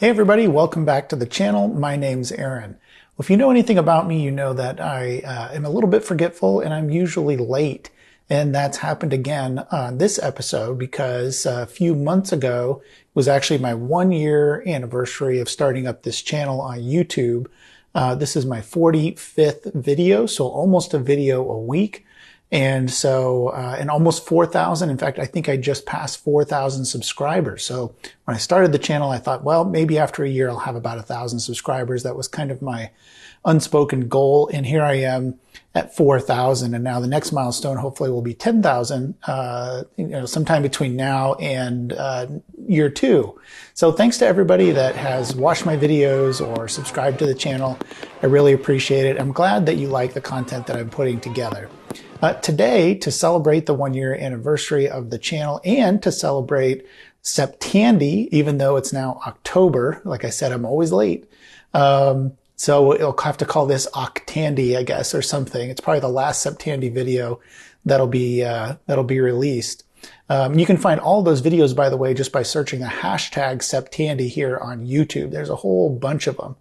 Hey everybody, welcome back to the channel. My name's Aaron. Well, if you know anything about me, you know that I am a little bit forgetful and I'm usually late. And that's happened again on this episode because a few months ago was actually my 1-year anniversary of starting up this channel on YouTube. This is my 45th video, so almost a video a week. And so, and almost 4,000. In fact, I think I just passed 4,000 subscribers. So when I started the channel, I thought, well, maybe after a year, I'll have about 1,000 subscribers. That was kind of my unspoken goal. And here I am at 4,000. And now the next milestone hopefully will be 10,000, sometime between now and, year 2. So thanks to everybody that has watched my videos or subscribed to the channel. I really appreciate it. I'm glad that you like the content that I'm putting together. Today, to celebrate the 1-year anniversary of the channel and to celebrate Septandy, even though it's now October, like I said, I'm always late. So we'll have to call this Octandy, I guess, or something. It's probably the last Septandy video that'll be released. You can find all those videos, by the way, just by searching the hashtag Septandy here on YouTube. There's a whole bunch of them.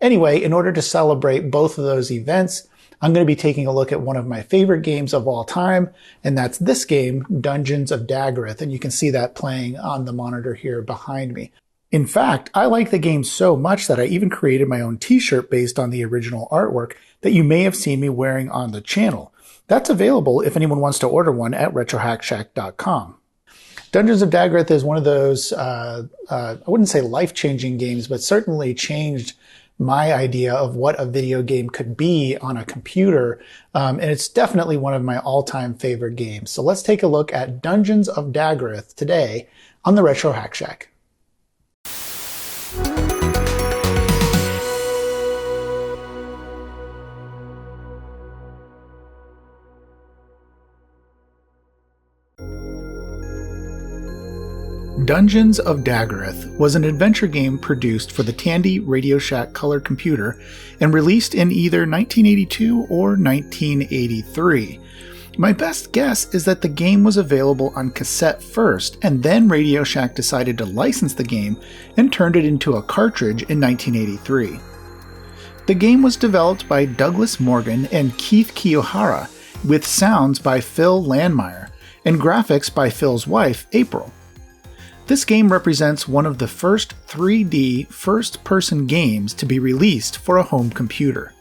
Anyway, in order to celebrate both of those events, I'm going to be taking a look at one of my favorite games of all time, and that's this game, Dungeons of Daggorath, and you can see that playing on the monitor here behind me. In fact, I like the game so much that I even created my own t-shirt based on the original artwork that you may have seen me wearing on the channel. That's available if anyone wants to order one at retrohackshack.com. Dungeons of Daggorath is one of those, I wouldn't say life-changing games, but certainly changed my idea of what a video game could be on a computer. And it's definitely one of my all-time favorite games. So let's take a look at Dungeons of Daggorath today on the Retro Hack Shack. Dungeons of Daggorath was an adventure game produced for the Tandy Radio Shack Color Computer and released in either 1982 or 1983. My best guess is that the game was available on cassette first, and then Radio Shack decided to license the game and turned it into a cartridge in 1983. The game was developed by Douglas Morgan and Keith Kiyohara, with sounds by Phil Landmeyer and graphics by Phil's wife, April. This game represents one of the first 3D first-person games to be released for a home computer.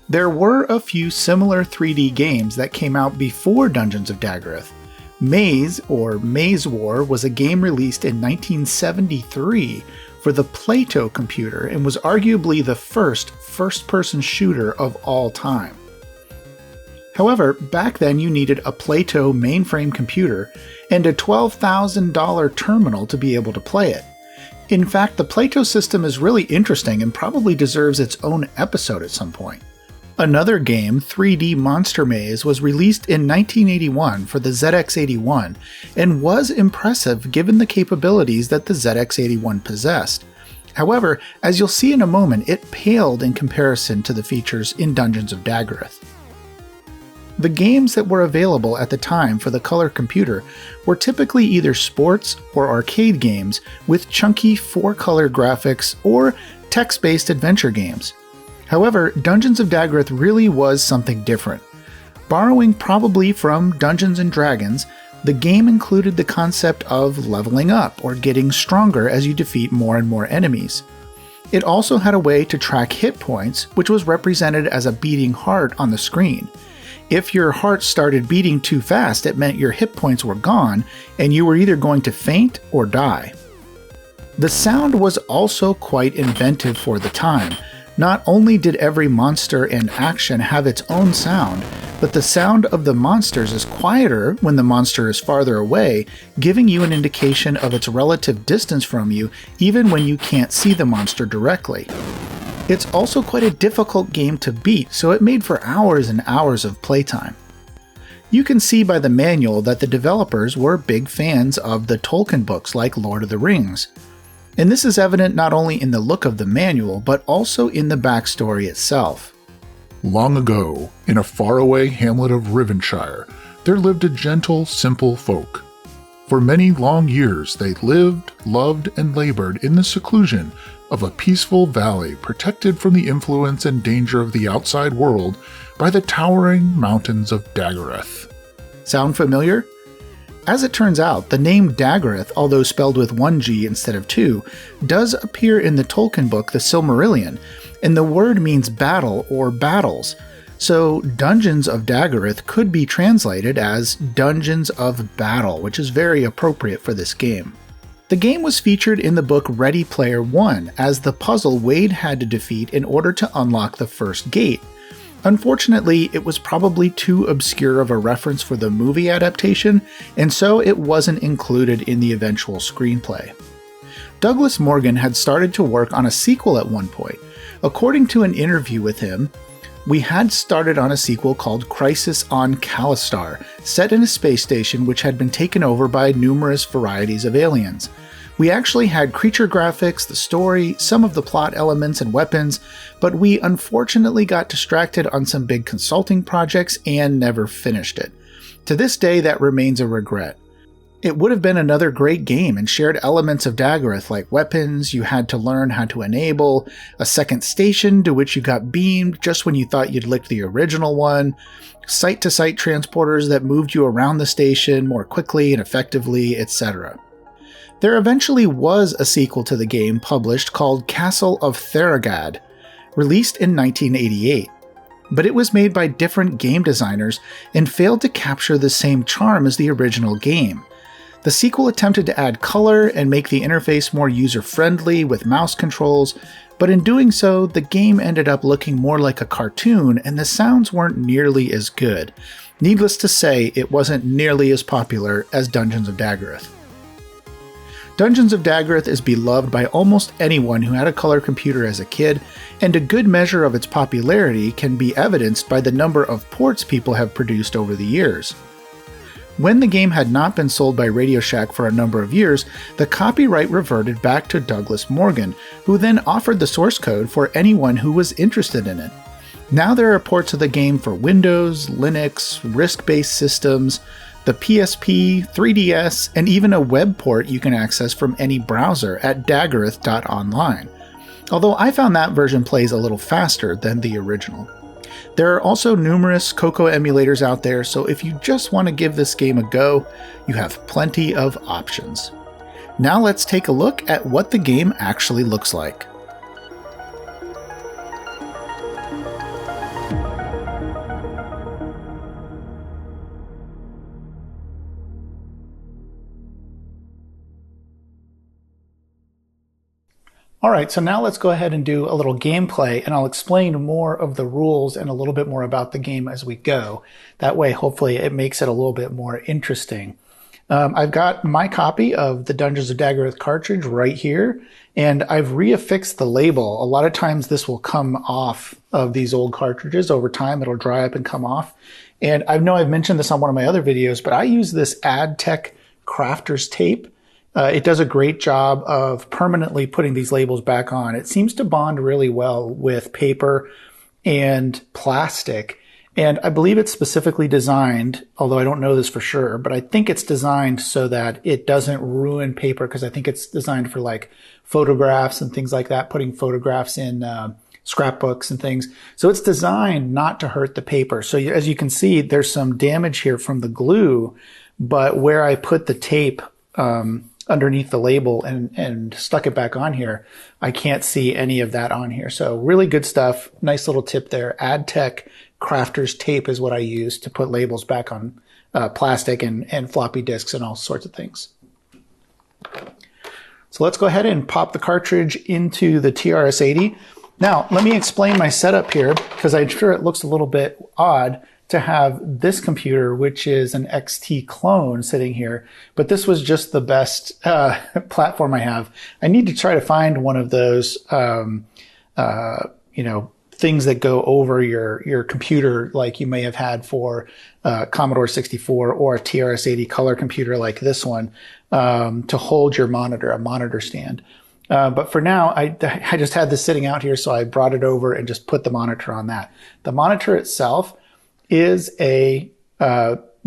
There were a few similar 3D games that came out before Dungeons of Daggorath. Maze, or Maze War, was a game released in 1973 for the Plato computer and was arguably the first first-person shooter of all time. However, back then you needed a Plato mainframe computer and a $12,000 terminal to be able to play it. In fact, the Plato system is really interesting and probably deserves its own episode at some point. Another game, 3D Monster Maze, was released in 1981 for the ZX81 and was impressive given the capabilities that the ZX81 possessed. However, as you'll see in a moment, it paled in comparison to the features in Dungeons of Daggorath. The games that were available at the time for the color computer were typically either sports or arcade games with chunky 4-color graphics or text-based adventure games. However, Dungeons of Daggorath really was something different. Borrowing probably from Dungeons & Dragons, the game included the concept of leveling up or getting stronger as you defeat more and more enemies. It also had a way to track hit points, which was represented as a beating heart on the screen. If your heart started beating too fast, it meant your hit points were gone, and you were either going to faint or die. The sound was also quite inventive for the time. Not only did every monster and action have its own sound, but the sound of the monsters is quieter when the monster is farther away, giving you an indication of its relative distance from you, even when you can't see the monster directly. It's also quite a difficult game to beat, so it made for hours and hours of playtime. You can see by the manual that the developers were big fans of the Tolkien books like Lord of the Rings. And this is evident not only in the look of the manual, but also in the backstory itself. Long ago, in a faraway hamlet of Rivenshire, there lived a gentle, simple folk. For many long years, they lived, loved, and labored in the seclusion of a peaceful valley protected from the influence and danger of the outside world by the towering mountains of Daggorath. Sound familiar? As it turns out, the name Daggorath, although spelled with one G instead of two, does appear in the Tolkien book The Silmarillion, and the word means battle or battles. So Dungeons of Daggorath could be translated as Dungeons of Battle, which is very appropriate for this game. The game was featured in the book Ready Player One as the puzzle Wade had to defeat in order to unlock the first gate. Unfortunately, it was probably too obscure of a reference for the movie adaptation, and so it wasn't included in the eventual screenplay. Douglas Morgan had started to work on a sequel at one point. According to an interview with him, we had started on a sequel called Crisis on Callistar, set in a space station which had been taken over by numerous varieties of aliens. We actually had creature graphics, the story, some of the plot elements and weapons, but we unfortunately got distracted on some big consulting projects and never finished it. To this day, that remains a regret. It would have been another great game and shared elements of Daggorath like weapons you had to learn how to enable, a second station to which you got beamed just when you thought you'd licked the original one, site-to-site transporters that moved you around the station more quickly and effectively, etc. There eventually was a sequel to the game published called Castle of Theragad, released in 1988. But it was made by different game designers and failed to capture the same charm as the original game. The sequel attempted to add color and make the interface more user-friendly with mouse controls, but in doing so, the game ended up looking more like a cartoon and the sounds weren't nearly as good. Needless to say, it wasn't nearly as popular as Dungeons of Daggorath. Dungeons of Daggorath is beloved by almost anyone who had a color computer as a kid, and a good measure of its popularity can be evidenced by the number of ports people have produced over the years. When the game had not been sold by Radio Shack for a number of years, the copyright reverted back to Douglas Morgan, who then offered the source code for anyone who was interested in it. Now there are ports of the game for Windows, Linux, RISC-based systems, the PSP, 3DS, and even a web port you can access from any browser at daggorath.online, although I found that version plays a little faster than the original. There are also numerous Coco emulators out there, so if you just want to give this game a go, you have plenty of options. Now let's take a look at what the game actually looks like. Alright, so now let's go ahead and do a little gameplay, and I'll explain more of the rules and a little bit more about the game as we go. That way, hopefully, it makes it a little bit more interesting. I've got my copy of the Dungeons of Daggorath cartridge right here, and I've reaffixed the label. A lot of times this will come off of these old cartridges over time. It'll dry up and come off. And I know I've mentioned this on one of my other videos, but I use this AdTech Crafter's tape. It does a great job of permanently putting these labels back on. It seems to bond really well with paper and plastic. And I believe it's specifically designed, although I don't know this for sure, but I think it's designed so that it doesn't ruin paper, because I think it's designed for like photographs and things like that, putting photographs in scrapbooks and things. So it's designed not to hurt the paper. So as you can see, there's some damage here from the glue, but where I put the tape underneath the label and stuck it back on here, I can't see any of that on here. So really good stuff. Nice little tip there. AdTech Crafter's tape is what I use to put labels back on plastic and floppy disks and all sorts of things. So let's go ahead and pop the cartridge into the TRS-80. Now, let me explain my setup here, because I'm sure it looks a little bit odd to have this computer, which is an XT clone, sitting here, but this was just the best platform I have. I need to try to find one of those, things that go over your computer, like you may have had for Commodore 64 or a TRS-80 Color Computer like this one, to hold your monitor, a monitor stand. But for now, I just had this sitting out here, so I brought it over and just put the monitor on that. The monitor itself is a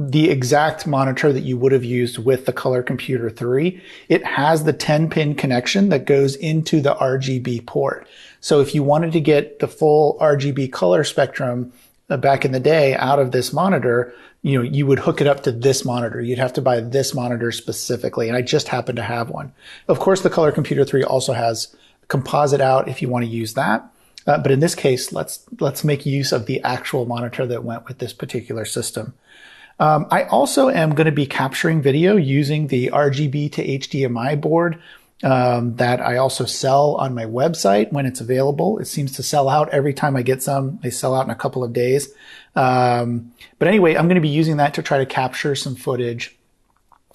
the exact monitor that you would have used with the Color Computer 3. It has the 10-pin connection that goes into the RGB port. So if you wanted to get the full RGB color spectrum back in the day out of this monitor, you would hook it up to this monitor. You'd have to buy this monitor specifically, and I just happen to have one. Of course, the Color Computer 3 also has composite out if you want to use that. But in this case, let's make use of the actual monitor that went with this particular system. I also am going to be capturing video using the RGB to HDMI board that I also sell on my website when it's available. It seems to sell out every time I get some. They sell out in a couple of days. But anyway, I'm going to be using that to try to capture some footage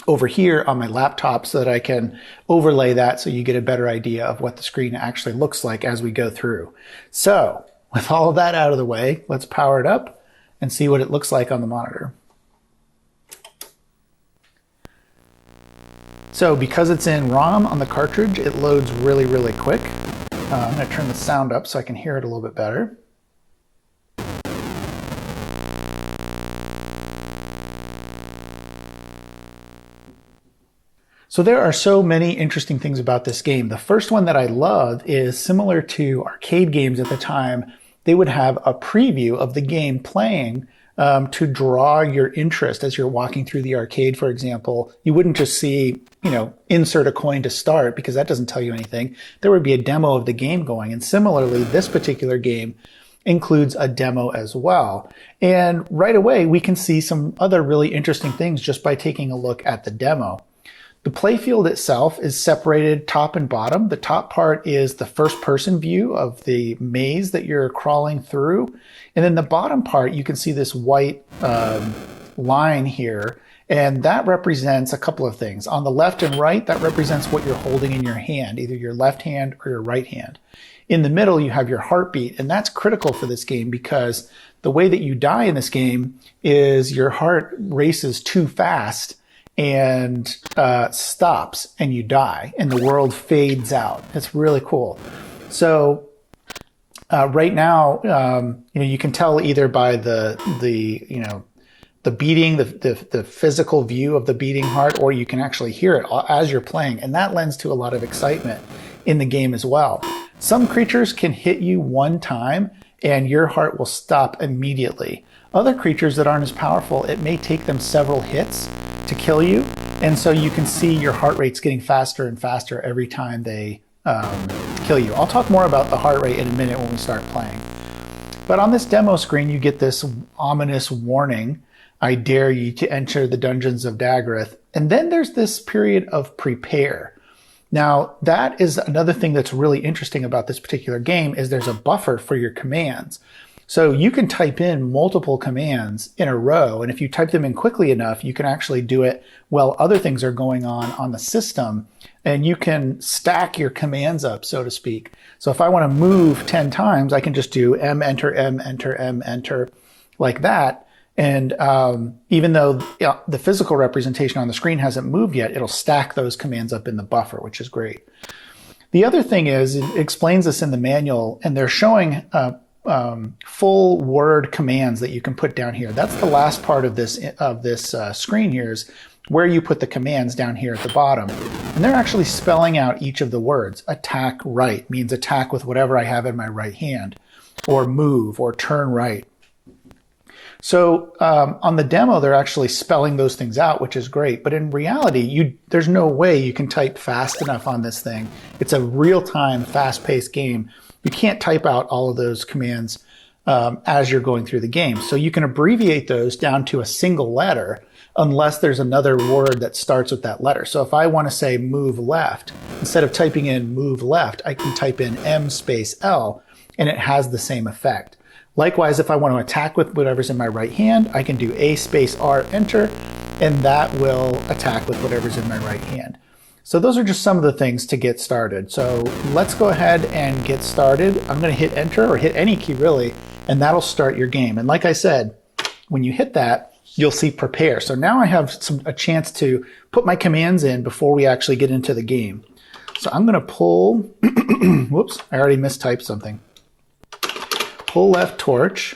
over here on my laptop so that I can overlay that so you get a better idea of what the screen actually looks like as we go through. So with all of that out of the way, let's power it up and see what it looks like on the monitor. So because it's in ROM on the cartridge, it loads really, really quick. I'm going to turn the sound up so I can hear it a little bit better. So there are so many interesting things about this game. The first one that I love is similar to arcade games at the time. They would have a preview of the game playing to draw your interest as you're walking through the arcade, for example. You wouldn't just see, insert a coin to start, because that doesn't tell you anything. There would be a demo of the game going. And similarly, this particular game includes a demo as well. And right away, we can see some other really interesting things just by taking a look at the demo. The playfield itself is separated top and bottom. The top part is the first-person view of the maze that you're crawling through. And then the bottom part, you can see this white line here, and that represents a couple of things. On the left and right, that represents what you're holding in your hand, either your left hand or your right hand. In the middle, you have your heartbeat, and that's critical for this game because the way that you die in this game is your heart races too fast and stops and you die and the world fades out. It's really cool. So right now, you can tell either by the beating, the physical view of the beating heart, or you can actually hear it as you're playing. And that lends to a lot of excitement in the game as well. Some creatures can hit you one time and your heart will stop immediately. Other creatures that aren't as powerful, it may take them several hits to kill you. And so you can see your heart rate's getting faster and faster every time they kill you. I'll talk more about the heart rate in a minute when we start playing. But on this demo screen, you get this ominous warning. I dare you to enter the dungeons of Daggorath. And then there's this period of prepare. Now, that is another thing that's really interesting about this particular game is there's a buffer for your commands. So you can type in multiple commands in a row, and if you type them in quickly enough, you can actually do it while other things are going on the system, and you can stack your commands up, so to speak. So if I want to move 10 times, I can just do M, enter, M, enter, M, enter, like that. And even though the physical representation on the screen hasn't moved yet, it'll stack those commands up in the buffer, which is great. The other thing is, it explains this in the manual, and they're showing full word commands that you can put down here. That's the last part of this screen here, is where you put the commands down here at the bottom. And they're actually spelling out each of the words. Attack right means attack with whatever I have in my right hand, or move, or turn right. So on the demo, they're actually spelling those things out, which is great. But in reality, there's no way you can type fast enough on this thing. It's a real-time, fast-paced game. You can't type out all of those commands as you're going through the game. So you can abbreviate those down to a single letter unless there's another word that starts with that letter. So if I want to say move left, instead of typing in move left, I can type in M space L, and it has the same effect. Likewise, if I want to attack with whatever's in my right hand, I can do A space R, enter, and that will attack with whatever's in my right hand. So those are just some of the things to get started. So let's go ahead and get started. I'm going to hit enter, or hit any key really, and that'll start your game. And like I said, when you hit that, you'll see prepare. So now I have a chance to put my commands in before we actually get into the game. So I'm going to pull, whoops, I already mistyped something. Pull left torch,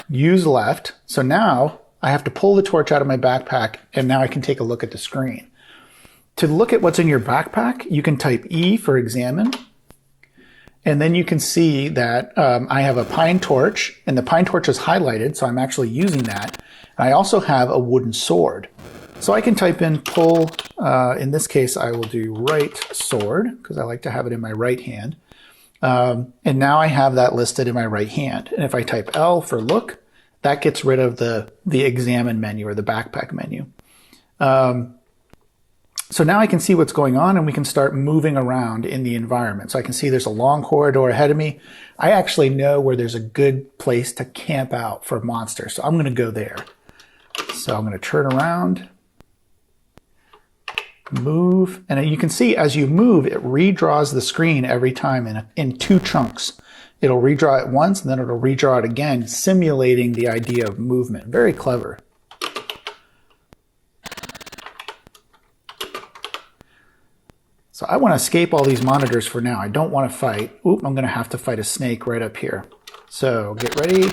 use left. So now I have to pull the torch out of my backpack, and now I can take a look at the screen. To look at what's in your backpack, you can type E for examine, and then you can see that I have a pine torch, and the pine torch is highlighted, so I'm actually using that. And I also have a wooden sword. So I can type in pull, in this case I will do right sword, because I like to have it in my right hand. And now I have that listed in my right hand. And if I type L for look, that gets rid of the examine menu or the backpack menu. So now I can see what's going on, and we can start moving around in the environment. So I can see there's a long corridor ahead of me. I actually know where there's a good place to camp out for monsters. So I'm going to go there. So I'm going to turn around, move, and you can see as you move, it redraws the screen every time in two chunks. It'll redraw it once, and then it'll redraw it again, simulating the idea of movement. Very clever. So I want to escape all these monitors for now. I don't want to fight. Oop, I'm going to have to fight a snake right up here. So get ready.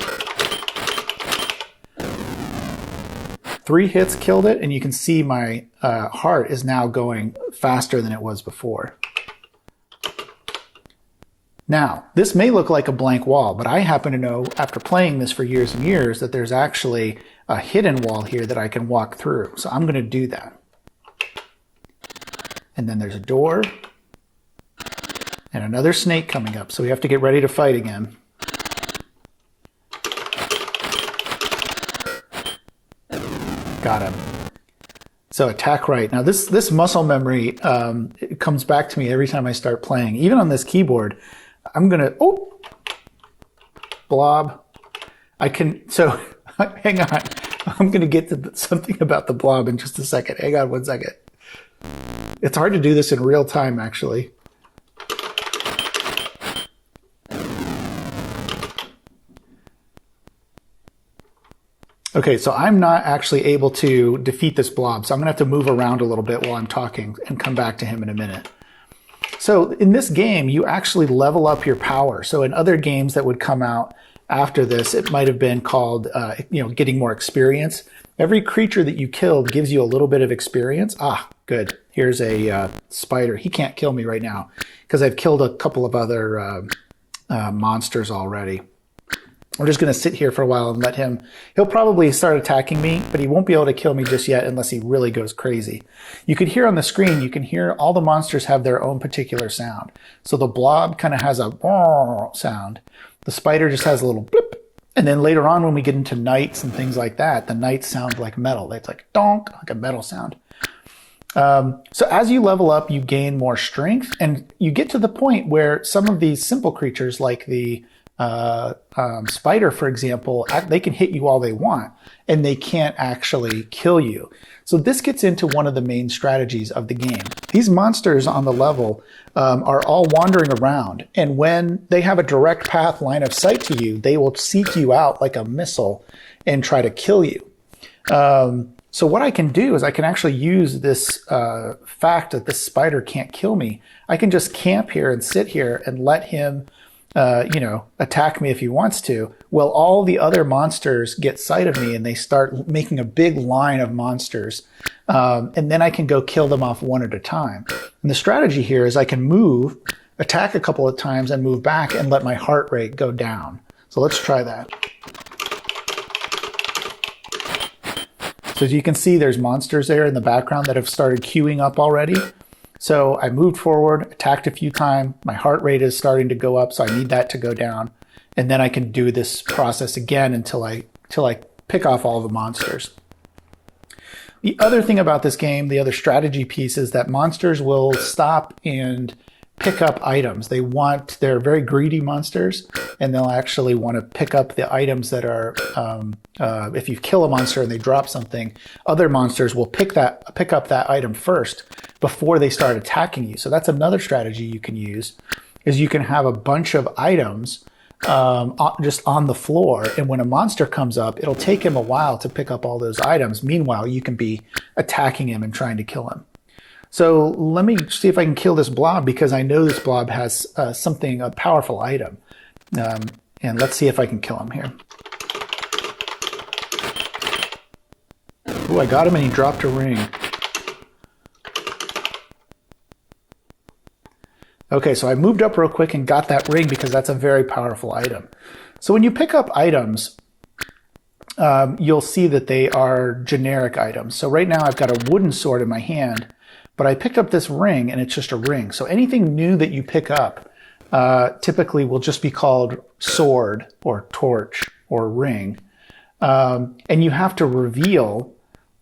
3 hits killed it, and you can see my heart is now going faster than it was before. Now, this may look like a blank wall, but I happen to know, after playing this for years and years, that there's actually a hidden wall here that I can walk through. So I'm going to do that. And then there's a door and another snake coming up. So we have to get ready to fight again. Got him. So attack right. Now this muscle memory it comes back to me every time I start playing. Even on this keyboard, I'm gonna blob. So hang on. I'm gonna get to something about the blob in just a second. Hang on 1 second. It's hard to do this in real time, actually. Okay, so I'm not actually able to defeat this blob, so I'm going to have to move around a little bit while I'm talking and come back to him in a minute. So in this game, you actually level up your power. So in other games that would come out after this, it might have been called getting more experience. Every creature that you killed gives you a little bit of experience. Ah, good. Here's a spider. He can't kill me right now because I've killed a couple of other monsters already. We're just going to sit here for a while and let him. He'll probably start attacking me, but he won't be able to kill me just yet unless he really goes crazy. You could hear on the screen, you can hear all the monsters have their own particular sound. So the blob kind of has a sound. The spider just has a little blip. And then later on when we get into knights and things like that, the knights sound like metal. It's like donk, like a metal sound. So as you level up, you gain more strength, and you get to the point where some of these simple creatures like the spider, for example, they can hit you all they want, and they can't actually kill you. So this gets into one of the main strategies of the game. These monsters on the level are all wandering around, and when they have a direct path line of sight to you, they will seek you out like a missile and try to kill you. So what I can do is I can actually use this fact that this spider can't kill me. I can just camp here and sit here and let him attack me if he wants to. Well, all the other monsters get sight of me and they start making a big line of monsters. And then I can go kill them off one at a time. And the strategy here is I can move, attack a couple of times and move back and let my heart rate go down. So let's try that. So as you can see, there's monsters there in the background that have started queuing up already. So I moved forward, attacked a few times. My heart rate is starting to go up, so I need that to go down. And then I can do this process again until I pick off all the monsters. The other thing about this game, the other strategy piece, is that monsters will stop and pick up items. They're very greedy monsters, and they'll actually want to pick up the items that are, if you kill a monster and they drop something, other monsters will pick up that item first before they start attacking you. So that's another strategy you can use, is you can have a bunch of items just on the floor, and when a monster comes up, it'll take him a while to pick up all those items. Meanwhile, you can be attacking him and trying to kill him. So let me see if I can kill this blob, because I know this blob has a powerful item. And let's see if I can kill him here. Ooh, I got him and he dropped a ring. Okay, so I moved up real quick and got that ring because that's a very powerful item. So when you pick up items, you'll see that they are generic items. So right now I've got a wooden sword in my hand, but I picked up this ring and it's just a ring. So anything new that you pick up typically will just be called sword or torch or ring. And you have to reveal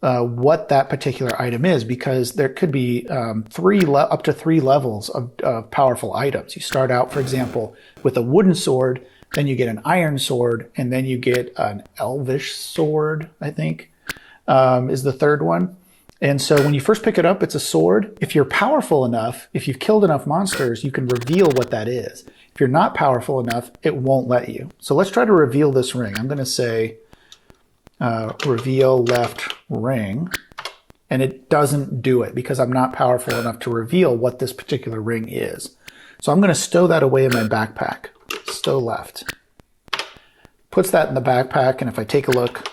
what that particular item is, because there could be up to three levels of powerful items. You start out, for example, with a wooden sword, then you get an iron sword, and then you get an elvish sword, I think, is the third one. And so when you first pick it up, it's a sword. If you're powerful enough, if you've killed enough monsters, you can reveal what that is. If you're not powerful enough, it won't let you. So let's try to reveal this ring. I'm going to say reveal left ring, and it doesn't do it because I'm not powerful enough to reveal what this particular ring is. So I'm going to stow that away in my backpack. Stow left. Puts that in the backpack, and if I take a look,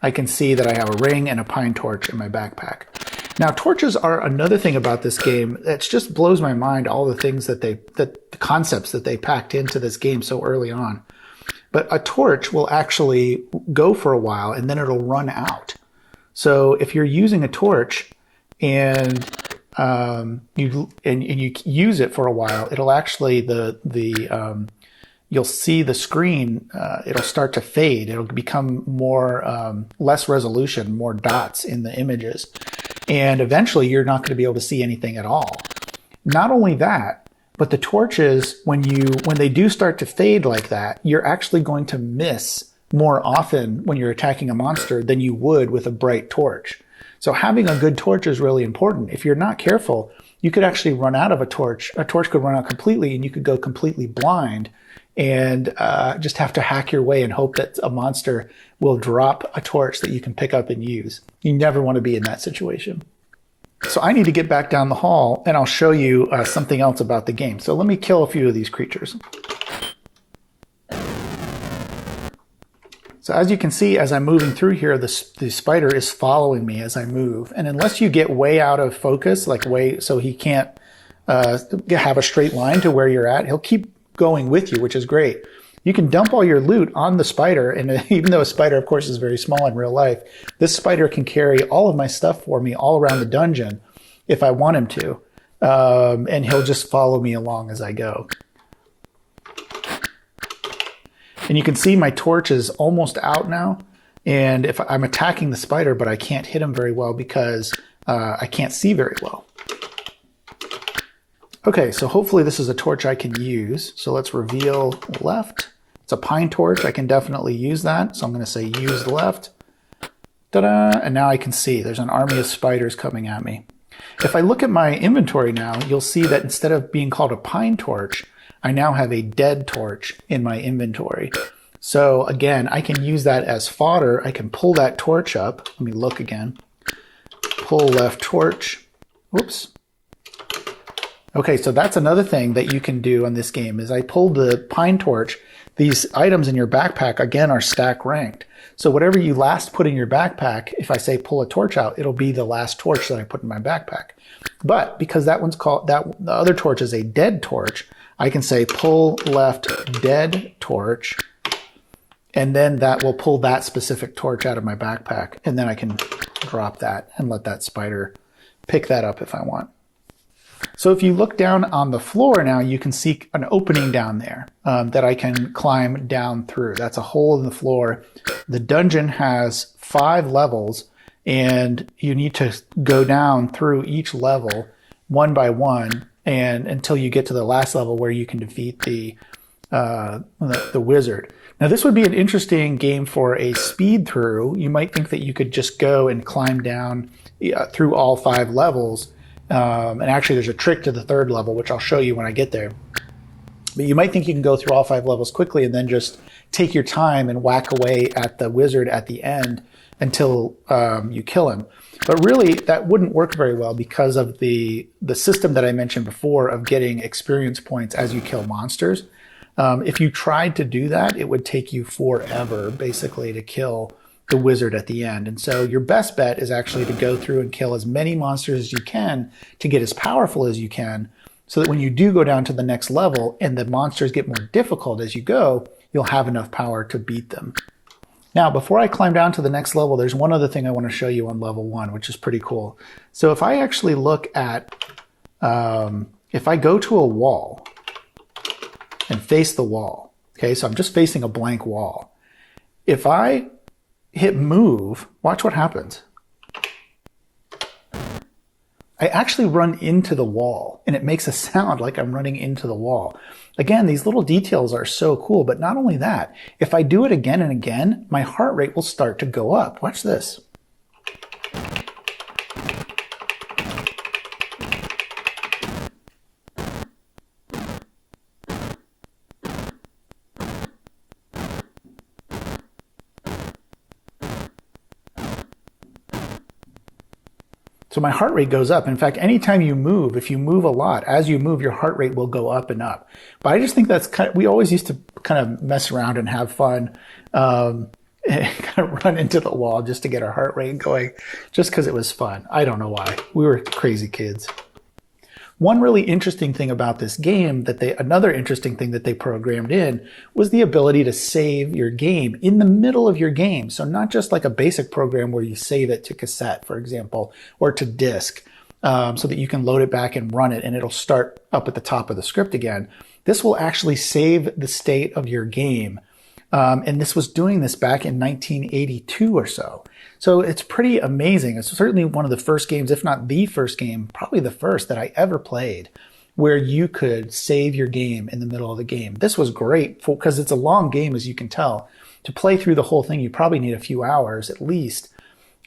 I can see that I have a ring and a pine torch in my backpack. Now, torches are another thing about this game that just blows my mind, all the things the concepts that they packed into this game so early on. But a torch will actually go for a while and then it'll run out. So if you're using a torch and you use it for a while, it'll actually you'll see the screen. It'll start to fade. It'll become more less resolution, more dots in the images, and eventually you're not going to be able to see anything at all. Not only that, but the torches, when they do start to fade like that, you're actually going to miss more often when you're attacking a monster than you would with a bright torch. So having a good torch is really important. If you're not careful, you could actually run out of a torch. A torch could run out completely and you could go completely blind and just have to hack your way and hope that a monster will drop a torch that you can pick up and use. You never want to be in that situation. So I need to get back down the hall and I'll show you something else about the game. So let me kill a few of these creatures. So as you can see, as I'm moving through here, the spider is following me as I move. And unless you get way out of focus, so he can't have a straight line to where you're at, he'll keep going with you, which is great. You can dump all your loot on the spider, and even though a spider, of course, is very small in real life, this spider can carry all of my stuff for me all around the dungeon if I want him to, and he'll just follow me along as I go. And you can see my torch is almost out now, and if I'm attacking the spider, but I can't hit him very well because I can't see very well. Okay, so hopefully this is a torch I can use. So let's reveal left. It's a pine torch. I can definitely use that. So I'm going to say use left. Ta-da! And now I can see there's an army of spiders coming at me. If I look at my inventory now, you'll see that instead of being called a pine torch, I now have a dead torch in my inventory. So again, I can use that as fodder. I can pull that torch up. Let me look again. Pull left torch. Whoops. Okay, so that's another thing that you can do on this game is I pulled the pine torch. These items in your backpack, again, are stack ranked. So whatever you last put in your backpack, if I say pull a torch out, it'll be the last torch that I put in my backpack. But because the other torch is a dead torch, I can say pull left dead torch, and then that will pull that specific torch out of my backpack. And then I can drop that and let that spider pick that up if I want. So if you look down on the floor now, you can see an opening down there that I can climb down through. That's a hole in the floor. The dungeon has 5 levels, and you need to go down through each level one by one, and until you get to the last level where you can defeat the wizard. Now this would be an interesting game for a speed through. You might think that you could just go and climb down through all 5 levels. And actually there's a trick to the 3rd level, which I'll show you when I get there. But you might think you can go through all 5 levels quickly and then just take your time and whack away at the wizard at the end until you kill him. But really, that wouldn't work very well because of the system that I mentioned before of getting experience points as you kill monsters. If you tried to do that, it would take you forever, basically, to kill the wizard at the end. And so your best bet is actually to go through and kill as many monsters as you can to get as powerful as you can, so that when you do go down to the next level and the monsters get more difficult as you go, you'll have enough power to beat them. Now, before I climb down to the next level, there's one other thing I want to show you on level 1, which is pretty cool. So if I actually look at, if I go to a wall and face the wall, okay, so I'm just facing a blank wall. If I hit move, watch what happens. I actually run into the wall, and it makes a sound like I'm running into the wall. Again, these little details are so cool, but not only that, if I do it again and again, my heart rate will start to go up. Watch this. So my heart rate goes up. In fact, anytime you move, if you move a lot, as you move, your heart rate will go up and up. But I just think that's kind of, we always used to kind of mess around and have fun, and kind of run into the wall just to get our heart rate going, just because it was fun. I don't know why. We were crazy kids. One really interesting thing about this game another interesting thing that they programmed in was the ability to save your game in the middle of your game. So not just like a basic program where you save it to cassette, for example, or to disk, so that you can load it back and run it and it'll start up at the top of the script again. This will actually save the state of your game. And this was doing this back in 1982 or so. So it's pretty amazing. It's certainly one of the first games, if not the first game, probably the first that I ever played, where you could save your game in the middle of the game. This was great because it's a long game, as you can tell. To play through the whole thing, you probably need a few hours at least.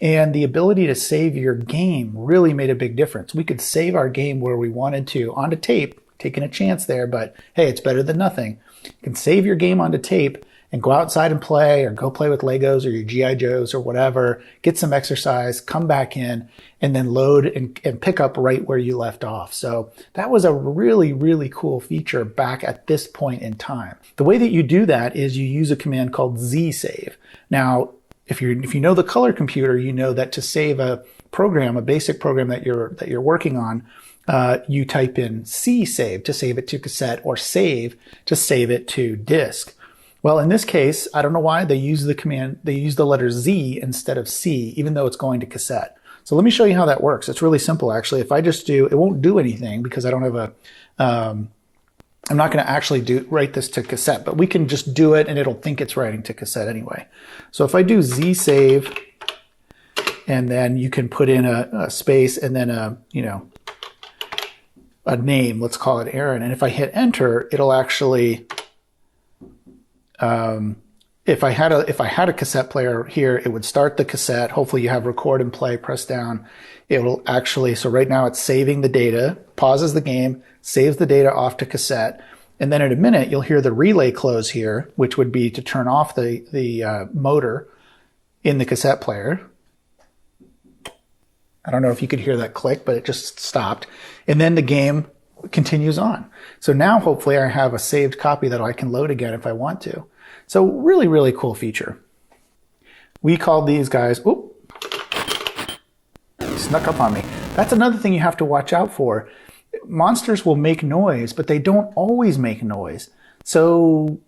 And the ability to save your game really made a big difference. We could save our game where we wanted to onto tape, taking a chance there, but hey, it's better than nothing. You can save your game onto tape and go outside and play, or go play with Legos or your G.I. Joes or whatever, get some exercise, come back in, and then load and pick up right where you left off. So that was a really, really cool feature back at this point in time. The way that you do that is you use a command called Z-save. Now, if you know the color computer, you know that to save a program, a basic program that you're working on, you type in C-save to save it to cassette, or save to save it to disk. Well, in this case, I don't know why they use the letter Z instead of C, even though it's going to cassette. So let me show you how that works. It's really simple, actually. If I just it won't do anything because I don't have I'm not going to actually write this to cassette, but we can just do it and it'll think it's writing to cassette anyway. So if I do Z save, and then you can put in a space and then a name, let's call it Aaron. And if I hit enter, it'll actually, if I had a cassette player here, it would start the cassette. Hopefully you have record and play, press down. It will actually, so right now it's saving the data, pauses the game, saves the data off to cassette. And then in a minute, you'll hear the relay close here, which would be to turn off the motor in the cassette player. I don't know if you could hear that click, but it just stopped. And then the game continues on. So now hopefully I have a saved copy that I can load again if I want to. So really, really cool feature. We called these guys, oop, snuck up on me. That's another thing you have to watch out for. Monsters will make noise, but they don't always make noise. So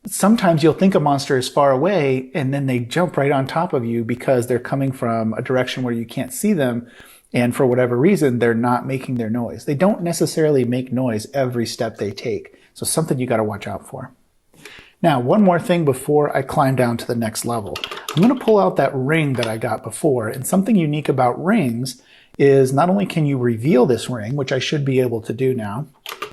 sometimes you'll think a monster is far away and then they jump right on top of you because they're coming from a direction where you can't see them. And for whatever reason, they're not making their noise. They don't necessarily make noise every step they take. So something you got to watch out for. Now, one more thing before I climb down to the next level. I'm going to pull out that ring that I got before. And something unique about rings is not only can you reveal this ring, which I should be able to do now,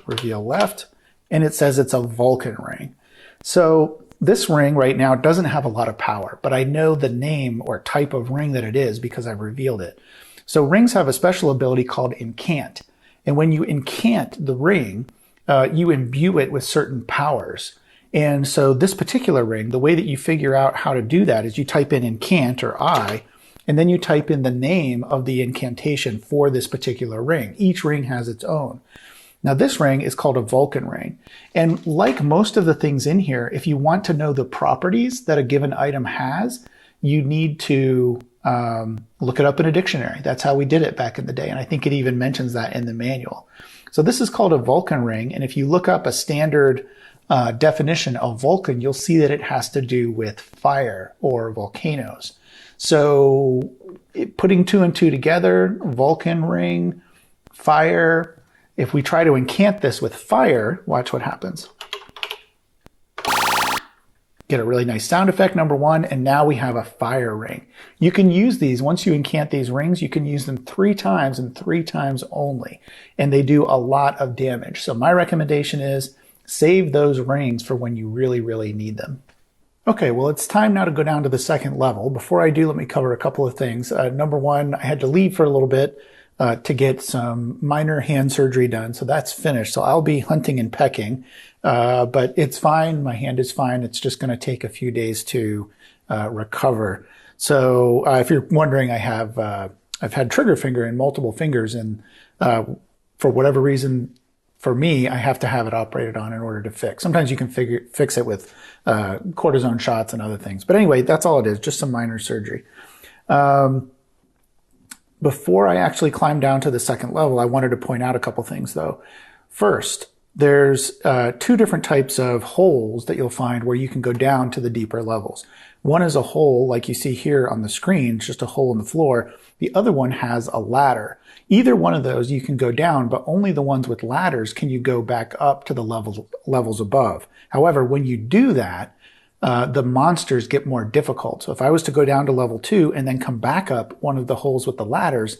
reveal left, and it says it's a Vulcan ring. So this ring right now doesn't have a lot of power, but I know the name or type of ring that it is because I revealed it. So rings have a special ability called incant. And when you incant the ring, you imbue it with certain powers. And so this particular ring, the way that you figure out how to do that is you type in incant or I, and then you type in the name of the incantation for this particular ring. Each ring has its own. Now this ring is called a Vulcan ring. And like most of the things in here, if you want to know the properties that a given item has, you need to look it up in a dictionary. That's how we did it back in the day. And I think it even mentions that in the manual. So this is called a Vulcan ring. And if you look up a standard definition of Vulcan, you'll see that it has to do with fire or volcanoes. So putting two and two together, Vulcan ring, fire. If we try to incant this with fire, watch what happens. Get a really nice sound effect, number one, and now we have a fire ring. You can use these, once you incant these rings, you can use them 3 times and 3 times only, and they do a lot of damage. So my recommendation is save those rings for when you really, really need them. Okay, well, it's time now to go down to the second level. Before I do, let me cover a couple of things. Number one, I had to leave for a little bit to get some minor hand surgery done. So that's finished. So I'll be hunting and pecking, but it's fine. My hand is fine. It's just going to take a few days to recover. So if you're wondering, I've had trigger finger in multiple fingers, and for whatever reason, for me, I have to have it operated on in order to fix. Sometimes you can fix it with cortisone shots and other things. But anyway, that's all it is, just some minor surgery. Before I actually climb down to the second level, I wanted to point out a couple things, though. First, there's 2 different types of holes that you'll find where you can go down to the deeper levels. One is a hole, like you see here on the screen, it's just a hole in the floor. The other one has a ladder. Either one of those you can go down, but only the ones with ladders can you go back up to the levels above. However, when you do that, the monsters get more difficult. So if I was to go down to level 2 and then come back up one of the holes with the ladders,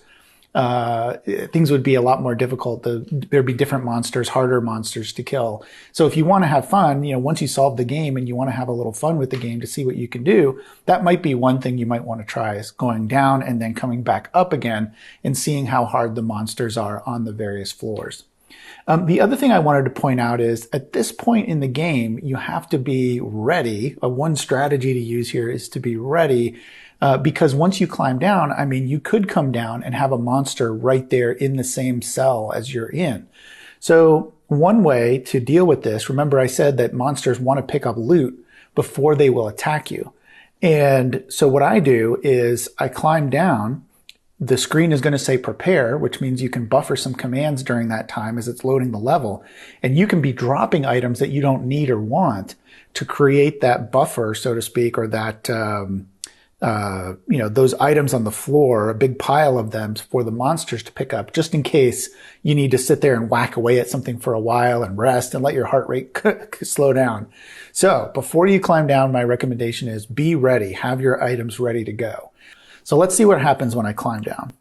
things would be a lot more difficult. There'd be different monsters, harder monsters to kill. So if you want to have fun, once you solve the game and you want to have a little fun with the game to see what you can do, that might be one thing you might want to try, is going down and then coming back up again and seeing how hard the monsters are on the various floors. The other thing I wanted to point out is at this point in the game, you have to be ready. One strategy to use here is to be ready, because once you climb down, I mean, you could come down and have a monster right there in the same cell as you're in. So one way to deal with this, remember I said that monsters want to pick up loot before they will attack you. And so what I do is I climb down. The screen is going to say prepare, which means you can buffer some commands during that time as it's loading the level. And you can be dropping items that you don't need or want to create that buffer, so to speak, or that, those items on the floor, a big pile of them for the monsters to pick up, just in case you need to sit there and whack away at something for a while and rest and let your heart rate slow down. So before you climb down, my recommendation is be ready. Have your items ready to go. So let's see what happens when I climb down.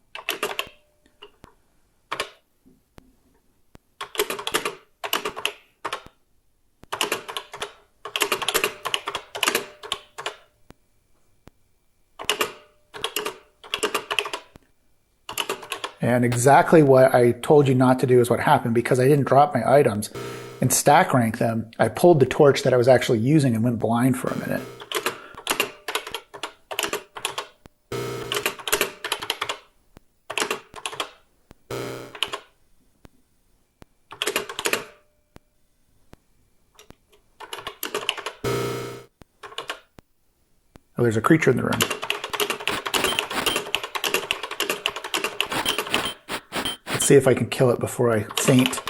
And exactly what I told you not to do is what happened, because I didn't drop my items and stack rank them. I pulled the torch that I was actually using and went blind for a minute. Oh, there's a creature in the room. Let's see if I can kill it before I faint.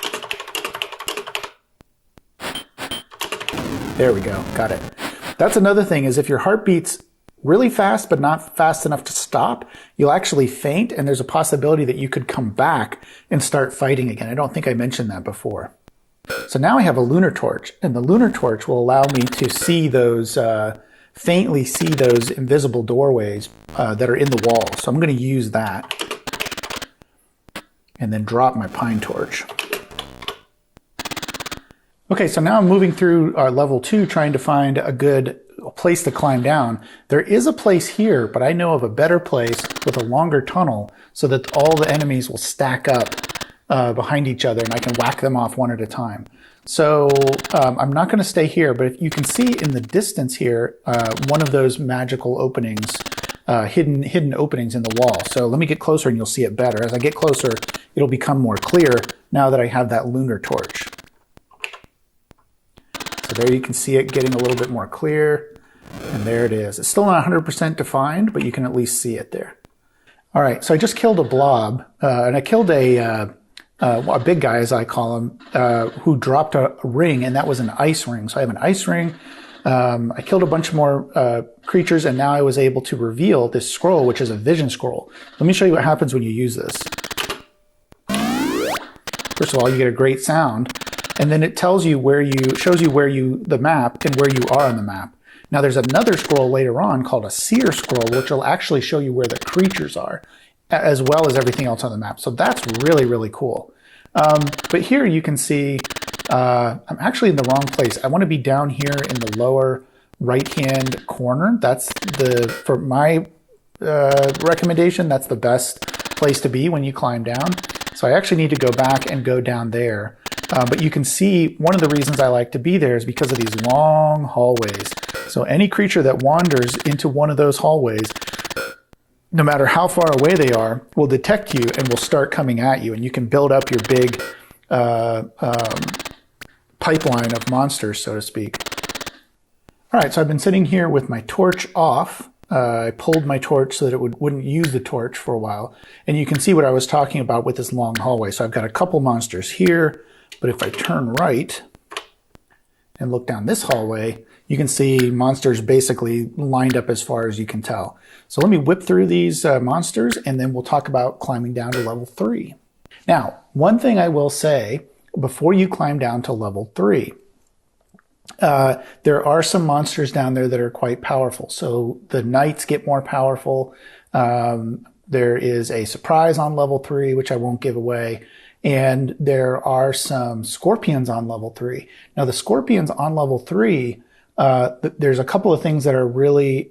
There we go, got it. That's another thing, is if your heart beats really fast but not fast enough to stop, you'll actually faint, and there's a possibility that you could come back and start fighting again. I don't think I mentioned that before. So now I have a lunar torch, and the lunar torch will allow me to see those faintly see those invisible doorways that are in the wall. So I'm going to use that and then drop my pine torch. Okay, so now I'm moving through level 2 trying to find a good place to climb down. There is a place here, but I know of a better place with a longer tunnel so that all the enemies will stack up behind each other and I can whack them off one at a time. So I'm not going to stay here, but if you can see in the distance here, one of those magical openings, hidden openings in the wall. So let me get closer and you'll see it better. As I get closer, it'll become more clear now that I have that lunar torch. So there you can see it getting a little bit more clear. And there it is. It's still not 100% defined, but you can at least see it there. All right, so I just killed a blob, and I killed a big guy, as I call him, who dropped a ring, and that was an ice ring. So I have an ice ring. I killed a bunch more creatures, and now I was able to reveal this scroll, which is a vision scroll. Let me show you what happens when you use this. First of all, you get a great sound, and then it tells you shows you the map and where you are on the map. Now there's another scroll later on called a seer scroll, which will actually show you where the creatures are, as well as everything else on the map. So that's really, really cool. But here you can see I'm actually in the wrong place. I want to be down here in the lower right-hand corner. That's for my recommendation, that's the best place to be when you climb down. So I actually need to go back and go down there. But you can see one of the reasons I like to be there is because of these long hallways. So any creature that wanders into one of those hallways, no matter how far away they are, will detect you and will start coming at you. And you can build up your big pipeline of monsters, so to speak. All right, so I've been sitting here with my torch off. I pulled my torch so that it wouldn't use the torch for a while. And you can see what I was talking about with this long hallway. So I've got a couple monsters here, but if I turn right and look down this hallway, you can see monsters basically lined up as far as you can tell. So let me whip through these monsters, and then we'll talk about climbing down to level 3. Now, one thing I will say before you climb down to level 3, there are some monsters down there that are quite powerful. So the knights get more powerful. There is a surprise on level 3, which I won't give away. And there are some scorpions on level 3. Now the scorpions on level 3, there's a couple of things that are really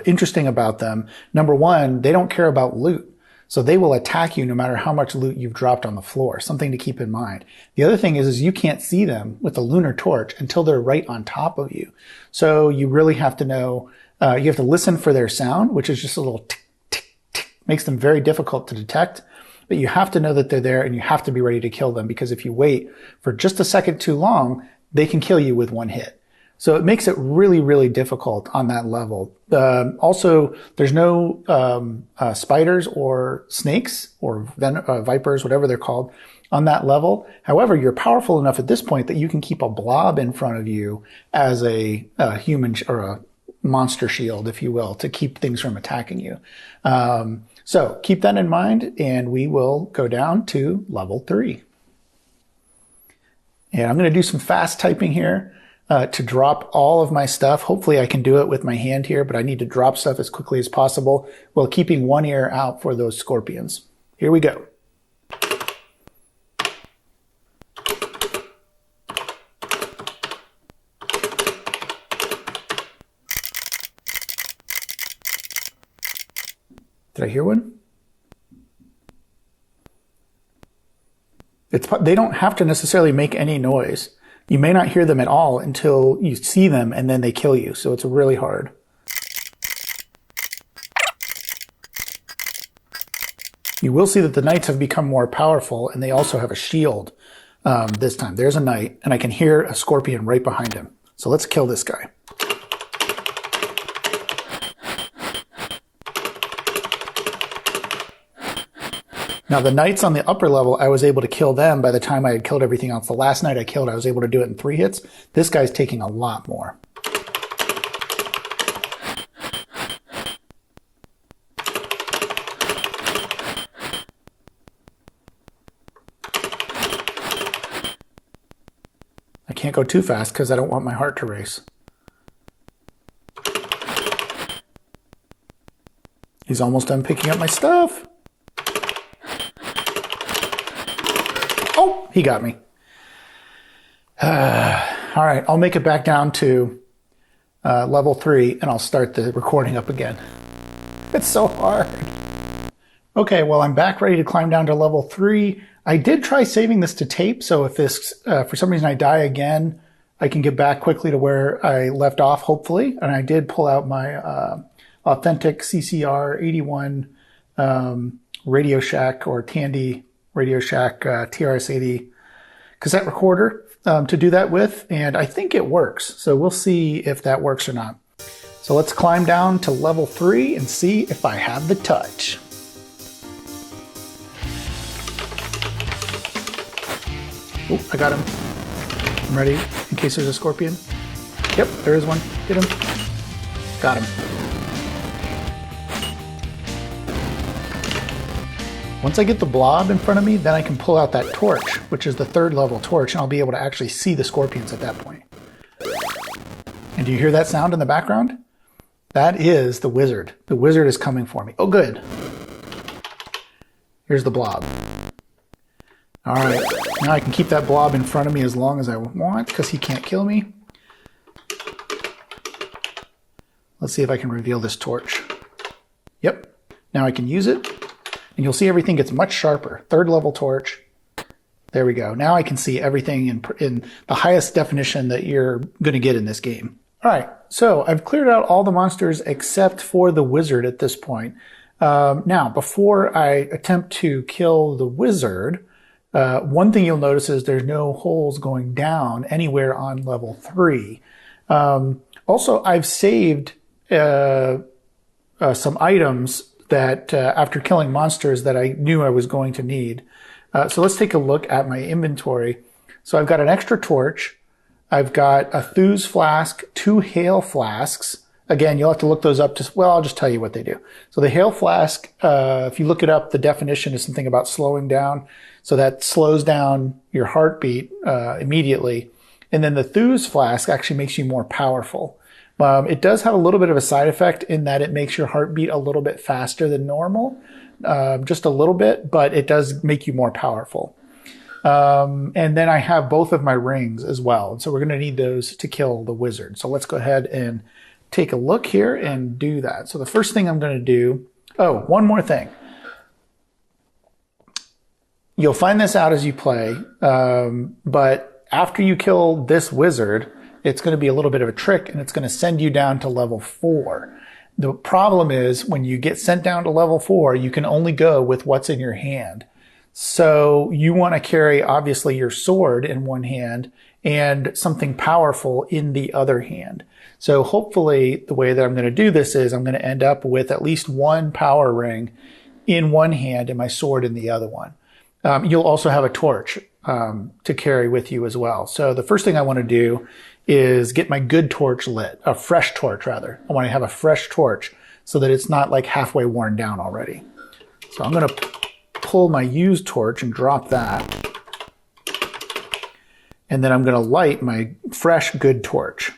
interesting about them. Number one, they don't care about loot. So they will attack you no matter how much loot you've dropped on the floor. Something to keep in mind. The other thing is you can't see them with the lunar torch until they're right on top of you. So you really have to know, you have to listen for their sound, which is just a little tick, tick, tick. Makes them very difficult to detect. But you have to know that they're there, and you have to be ready to kill them, because if you wait for just a second too long, they can kill you with one hit. So it makes it really, really difficult on that level. Also, there's no spiders or snakes or vipers, whatever they're called, on that level. However, you're powerful enough at this point that you can keep a blob in front of you as a human or a monster shield, if you will, to keep things from attacking you. So keep that in mind, and we will go down to level 3. And I'm going to do some fast typing here to drop all of my stuff. Hopefully I can do it with my hand here, but I need to drop stuff as quickly as possible while keeping one ear out for those scorpions. Here we go. Did I hear one? They don't have to necessarily make any noise. You may not hear them at all until you see them, and then they kill you. So it's really hard. You will see that the knights have become more powerful, and they also have a shield this time. There's a knight, and I can hear a scorpion right behind him. So let's kill this guy. Now the knights on the upper level, I was able to kill them by the time I had killed everything else. The last knight I killed, I was able to do it in 3 hits. This guy's taking a lot more. I can't go too fast because I don't want my heart to race. He's almost done picking up my stuff. Oh, he got me. All right, I'll make it back down to level 3, and I'll start the recording up again. It's so hard. Okay, well, I'm back ready to climb down to level 3. I did try saving this to tape, so if this, for some reason I die again, I can get back quickly to where I left off, hopefully. And I did pull out my authentic CCR 81 Radio Shack or Tandy Radio Shack TRS-80 cassette recorder to do that with, and I think it works. So we'll see if that works or not. So let's climb down to level 3 and see if I have the touch. Oh, I got him. I'm ready in case there's a scorpion. Yep, there is one. Get him. Got him. Once I get the blob in front of me, then I can pull out that torch, which is the 3rd level torch, and I'll be able to actually see the scorpions at that point. And do you hear that sound in the background? That is the wizard. The wizard is coming for me. Oh, good. Here's the blob. All right, now I can keep that blob in front of me as long as I want because he can't kill me. Let's see if I can reveal this torch. Yep, now I can use it, and you'll see everything gets much sharper. 3rd level torch. There we go. Now I can see everything in the highest definition that you're going to get in this game. All right, so I've cleared out all the monsters except for the wizard at this point. Now, before I attempt to kill the wizard, one thing you'll notice is there's no holes going down anywhere on level 3. Also, I've saved some items that after killing monsters that I knew I was going to need. So let's take a look at my inventory. So I've got an extra torch. I've got a Thew's flask, 2 hail flasks. Again, you'll have to look those up. Well, I'll just tell you what they do. So the hail flask, if you look it up, the definition is something about slowing down. So that slows down your heartbeat immediately. And then the Thew's flask actually makes you more powerful. It does have a little bit of a side effect in that it makes your heart beat a little bit faster than normal. Just a little bit, but it does make you more powerful. And then I have both of my rings as well. And so we're going to need those to kill the wizard. So let's go ahead and take a look here and do that. So the first thing I'm going to do, oh, one more thing. You'll find this out as you play, but after you kill this wizard, it's going to be a little bit of a trick, and it's going to send you down to level 4. The problem is when you get sent down to level 4, you can only go with what's in your hand. So you want to carry, obviously, your sword in one hand and something powerful in the other hand. So hopefully the way that I'm going to do this is I'm going to end up with at least 1 power ring in one hand and my sword in the other one. You'll also have a torch to carry with you as well. So the first thing I want to do is get my good torch lit, a fresh torch rather. I want to have a fresh torch so that it's not like halfway worn down already. So I'm going to pull my used torch and drop that. And then I'm going to light my fresh good torch.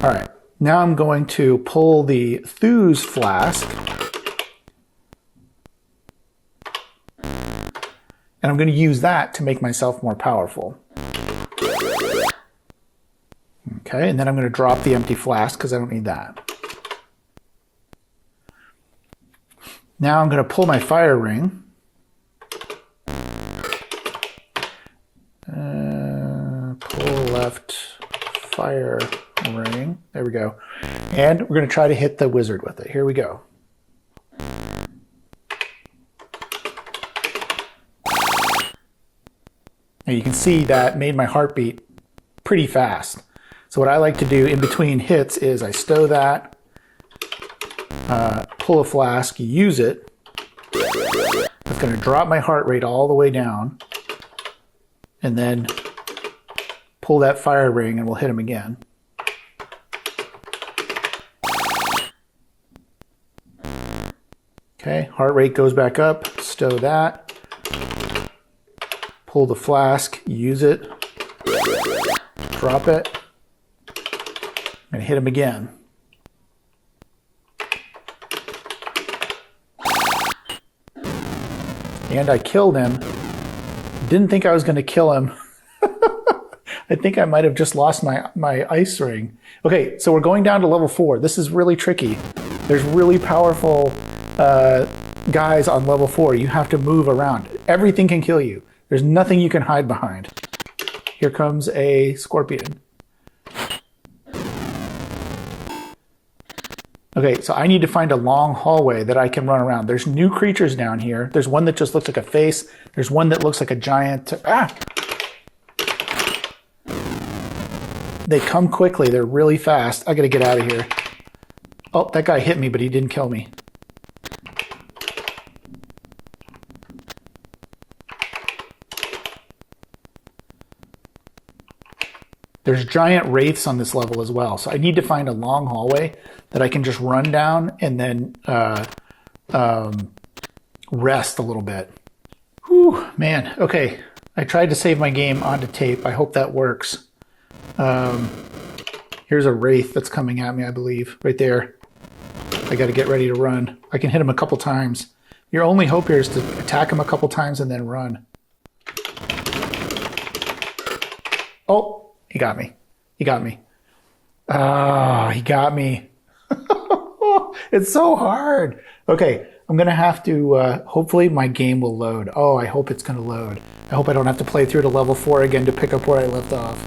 All right, now I'm going to pull the Thew's flask. And I'm going to use that to make myself more powerful. Okay, and then I'm going to drop the empty flask because I don't need that. Now I'm going to pull my fire ring. Pull left fire ring. There we go. And we're going to try to hit the wizard with it. Here we go. Now you can see that made my heartbeat pretty fast. So what I like to do in between hits is I stow that, pull a flask, use it. It's going to drop my heart rate all the way down, and then pull that fire ring and we'll hit him again. Okay, heart rate goes back up, stow that, pull the flask, use it, drop it, and hit him again. And I killed him. Didn't think I was going to kill him. I think I might have just lost my ice ring. Okay, so we're going down to level 4. This is really tricky. There's really powerful guys on level 4. You have to move around. Everything can kill you. There's nothing you can hide behind. Here comes a scorpion. Okay, so I need to find a long hallway that I can run around. There's new creatures down here. There's one that just looks like a face. There's one that looks like a giant... Ah! They come quickly. They're really fast. I gotta get out of here. Oh, that guy hit me, but he didn't kill me. There's giant wraiths on this level as well. So I need to find a long hallway that I can just run down and then rest a little bit. Whew, man. Okay. I tried to save my game onto tape. I hope that works. Here's a wraith that's coming at me, I believe. Right there. I got to get ready to run. I can hit him a couple times. Your only hope here is to attack him a couple times and then run. Oh! He got me. He got me. Ah, he got me. It's so hard. Okay, I'm going to have to, hopefully my game will load. Oh, I hope it's going to load. I hope I don't have to play through to level 4 again to pick up where I left off.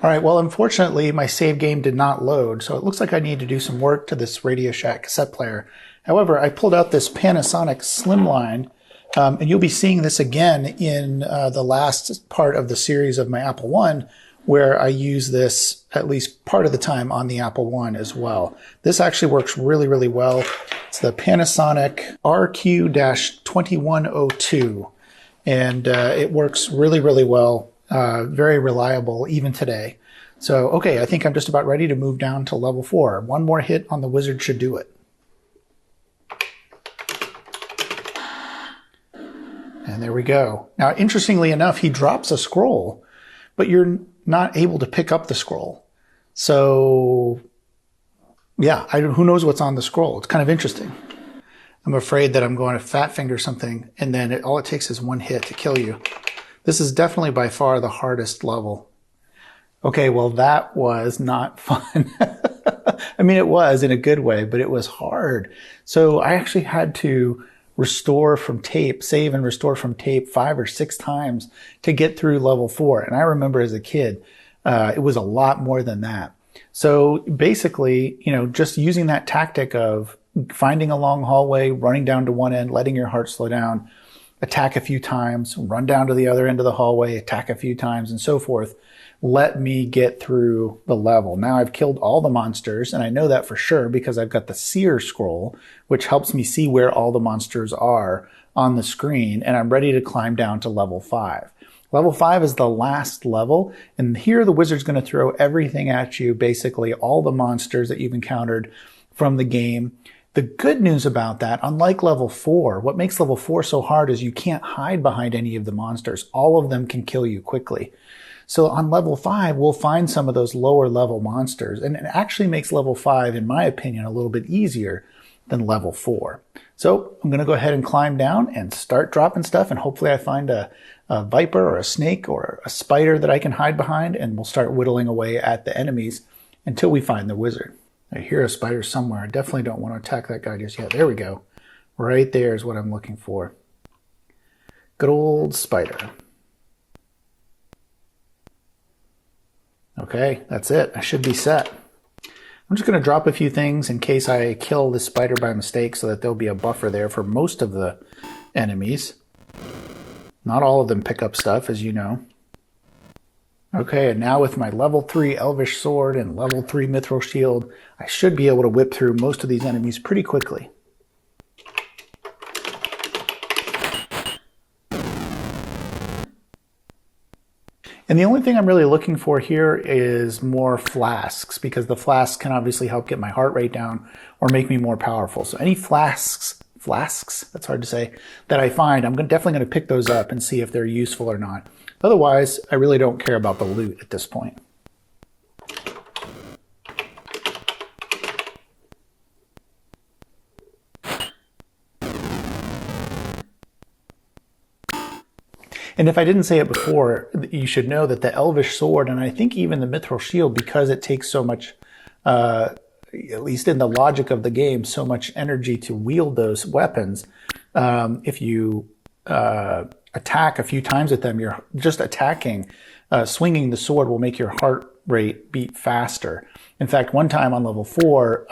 All right, well, unfortunately, my save game did not load, so it looks like I need to do some work to this Radio Shack cassette player. However, I pulled out this Panasonic Slimline, and you'll be seeing this again in the last part of the series of my Apple I, where I use this at least part of the time on the Apple I as well. This actually works really, really well. It's the Panasonic RQ-2102, and it works really, really well, very reliable even today. So, okay, I think I'm just about ready to move down to level 4. One more hit on the wizard should do it. And there we go. Now, interestingly enough, he drops a scroll, but you're not able to pick up the scroll. So, yeah, who knows what's on the scroll? It's kind of interesting. I'm afraid that I'm going to fat finger something, and then all it takes is one hit to kill you. This is definitely by far the hardest level. Okay, well, that was not fun. I mean, it was in a good way, but it was hard. So I actually had to restore from tape, save and restore from tape 5 or 6 times to get through level 4. And I remember as a kid, it was a lot more than that. So basically, you know, just using that tactic of finding a long hallway, running down to one end, letting your heart slow down, attack a few times, run down to the other end of the hallway, attack a few times, and so forth, let me get through the level. Now I've killed all the monsters, and I know that for sure because I've got the Seer scroll, which helps me see where all the monsters are on the screen, and I'm ready to climb down to level 5. Level 5 is the last level, and here the wizard's going to throw everything at you, basically all the monsters that you've encountered from the game. The good news about that, unlike level 4, what makes level 4 so hard is you can't hide behind any of the monsters. All of them can kill you quickly. So on level 5, we'll find some of those lower level monsters, and it actually makes level 5, in my opinion, a little bit easier than level 4. So I'm going to go ahead and climb down and start dropping stuff, and hopefully I find a viper or a snake or a spider that I can hide behind, and we'll start whittling away at the enemies until we find the wizard. I hear a spider somewhere. I definitely don't want to attack that guy just yet. There we go. Right there is what I'm looking for. Good old spider. Okay, that's it. I should be set. I'm just going to drop a few things in case I kill this spider by mistake so that there'll be a buffer there for most of the enemies. Not all of them pick up stuff, as you know. Okay, and now with my level 3 Elvish Sword and level 3 Mithril Shield, I should be able to whip through most of these enemies pretty quickly. And the only thing I'm really looking for here is more flasks, because the flasks can obviously help get my heart rate down or make me more powerful. So any flasks, that's hard to say, that I find, I'm definitely going to pick those up and see if they're useful or not. Otherwise, I really don't care about the loot at this point. And if I didn't say it before, you should know that the Elvish Sword, and I think even the Mithril Shield, because it takes so much, at least in the logic of the game, so much energy to wield those weapons, if you attack a few times at them, you're just attacking, swinging the sword will make your heart rate beat faster. In fact, one time on level 4,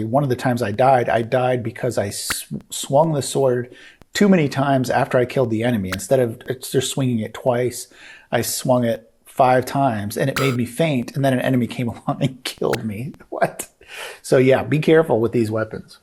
one of the times I died because I swung the sword too many times after I killed the enemy. Instead of just swinging it twice, I swung it 5 times and it made me faint, and then an enemy came along and killed me. What? So yeah, be careful with these weapons.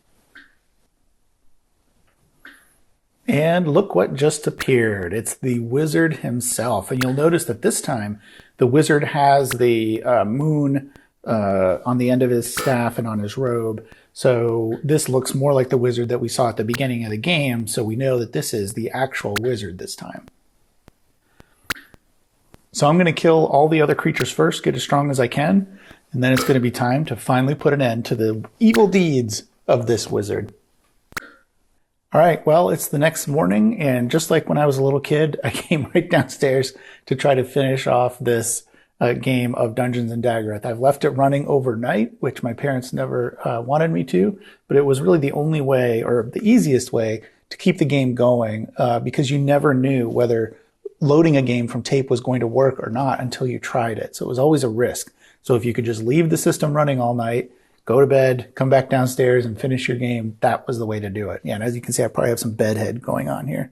And look what just appeared. It's the wizard himself. And you'll notice that this time the wizard has the moon on the end of his staff and on his robe. So this looks more like the wizard that we saw at the beginning of the game. So we know that this is the actual wizard this time. So I'm going to kill all the other creatures first, get as strong as I can. And then it's going to be time to finally put an end to the evil deeds of this wizard. All right, well, it's the next morning, and just like when I was a little kid, I came right downstairs to try to finish off this game of Dungeons and Daggorath. I've left it running overnight, which my parents never wanted me to, but it was really the only way, or the easiest way, to keep the game going, because you never knew whether loading a game from tape was going to work or not until you tried it. So it was always a risk. So if you could just leave the system running all night, go to bed, come back downstairs and finish your game, that was the way to do it. Yeah, and as you can see, I probably have some bedhead going on here.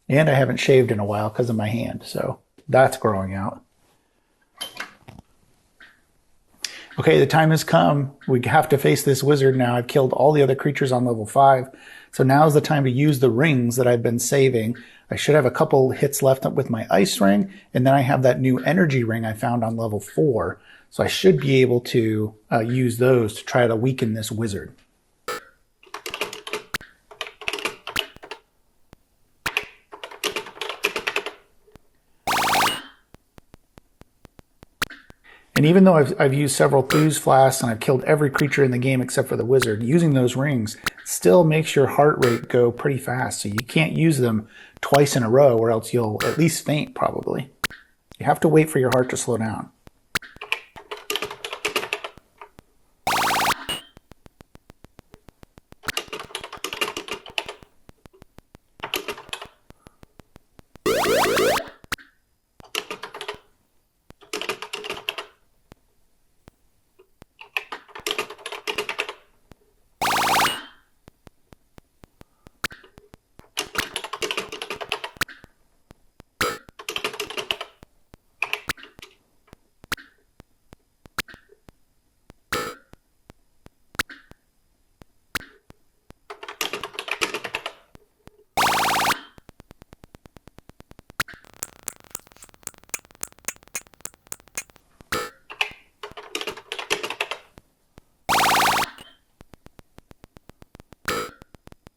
And I haven't shaved in a while because of my hand, so that's growing out. Okay, the time has come. We have to face this wizard now. I've killed all the other creatures on level 5. So now's the time to use the rings that I've been saving. I should have a couple hits left with my ice ring, and then I have that new energy ring I found on level 4. So I should be able to use those to try to weaken this wizard. And even though I've used several Thews flasks and I've killed every creature in the game except for the wizard, using those rings still makes your heart rate go pretty fast. So you can't use them twice in a row or else you'll at least faint probably. You have to wait for your heart to slow down.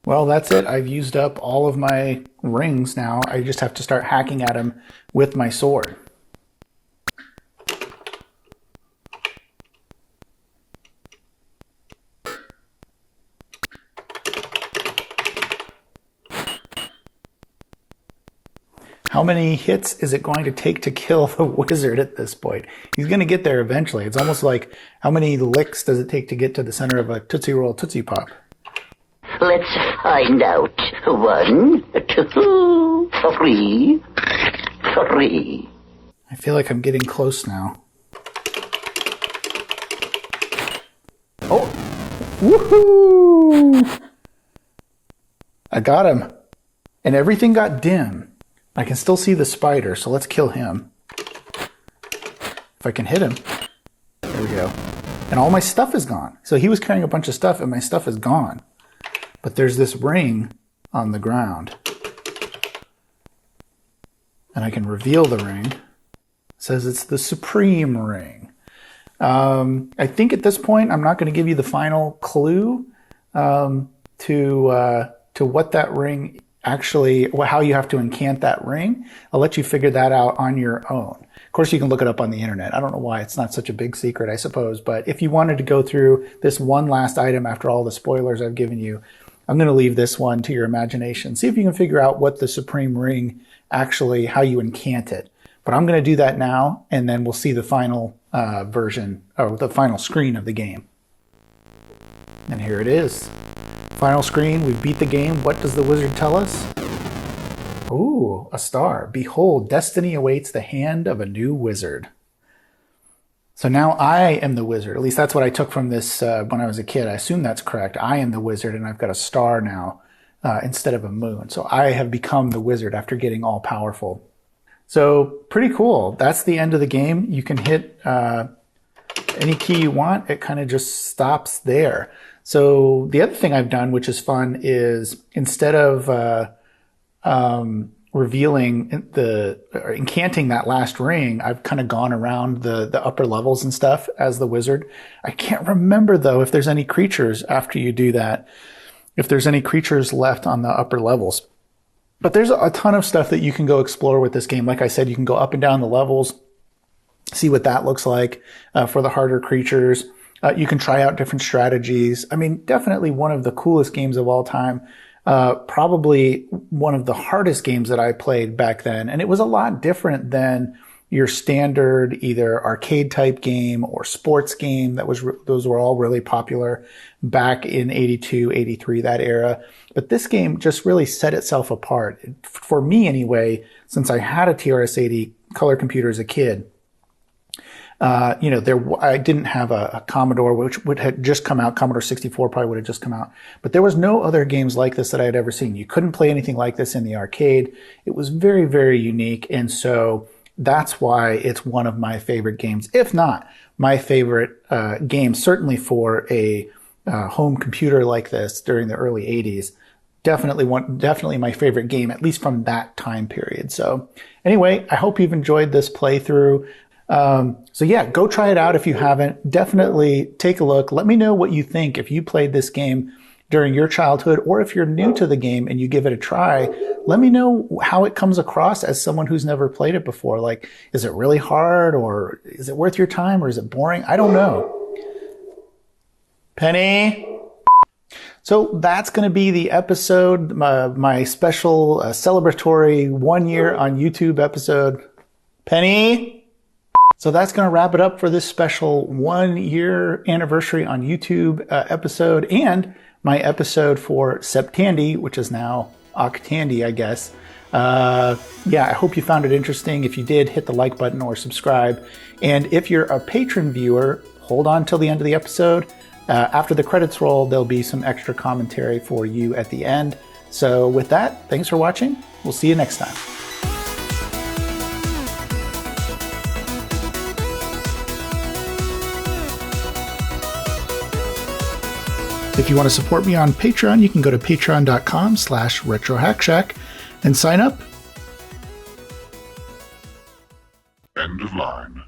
Well, that's it. I've used up all of my rings now. I just have to start hacking at him with my sword. How many hits is it going to take to kill the wizard at this point? He's going to get there eventually. It's almost like, how many licks does it take to get to the center of a Tootsie Roll Tootsie Pop? Let's find out. 1, 2, 3, 3. I feel like I'm getting close now. Oh! Woohoo! I got him. And everything got dim. I can still see the spider, so let's kill him. If I can hit him. There we go. And all my stuff is gone. So he was carrying a bunch of stuff and my stuff is gone. But there's this ring on the ground. And I can reveal the ring. It says it's the Supreme Ring. I think at this point, I'm not going to give you the final clue to what that ring actually, how you have to incant that ring. I'll let you figure that out on your own. Of course, you can look it up on the internet. I don't know why it's not such a big secret, I suppose. But if you wanted to go through this one last item after all the spoilers I've given you, I'm going to leave this one to your imagination. See if you can figure out what the Supreme Ring actually, how you incant it. But I'm going to do that now, and then we'll see the final version, or the final screen of the game. And here it is. Final screen, we beat the game. What does the wizard tell us? Ooh, a star. Behold, destiny awaits the hand of a new wizard. So now I am the wizard. At least that's what I took from this when I was a kid. I assume that's correct. I am the wizard, and I've got a star now instead of a moon. So I have become the wizard after getting all powerful. So pretty cool. That's the end of the game. You can hit any key you want. It kind of just stops there. So the other thing I've done, which is fun, is instead of revealing or incanting that last ring, I've kind of gone around the upper levels and stuff as the wizard. I can't remember though if there's any creatures after you do that, if there's any creatures left on the upper levels. But there's a ton of stuff that you can go explore with this game. Like I said, you can go up and down the levels, see what that looks like for the harder creatures. You can try out different strategies. I mean, definitely one of the coolest games of all time. Probably one of the hardest games that I played back then. And it was a lot different than your standard either arcade type game or sports game. Those were all really popular back in 82, 83, that era. But this game just really set itself apart. For me anyway, since I had a TRS-80 color computer as a kid. I didn't have a Commodore, which would have just come out. Commodore 64 probably would have just come out. But there was no other games like this that I had ever seen. You couldn't play anything like this in the arcade. It was very, very unique. And so that's why it's one of my favorite games, if not my favorite game, certainly for a home computer like this during the early 80s. Definitely my favorite game, at least from that time period. So anyway, I hope you've enjoyed this playthrough. So yeah, go try it out if you haven't. Definitely take a look. Let me know what you think if you played this game during your childhood, or if you're new to the game and you give it a try. Let me know how it comes across as someone who's never played it before. Like, is it really hard, or is it worth your time, or is it boring? I don't know. Penny? So that's going to be the episode, my special celebratory 1 year on YouTube episode. Penny? So that's going to wrap it up for this special 1 year anniversary on YouTube episode, and my episode for Septandy, which is now Octandy, I guess. Yeah, I hope you found it interesting. If you did, hit the like button or subscribe. And if you're a patron viewer, hold on till the end of the episode. After the credits roll, there'll be some extra commentary for you at the end. So with that, thanks for watching. We'll see you next time. If you want to support me on Patreon, you can go to patreon.com/retrohackshack and sign up. End of line.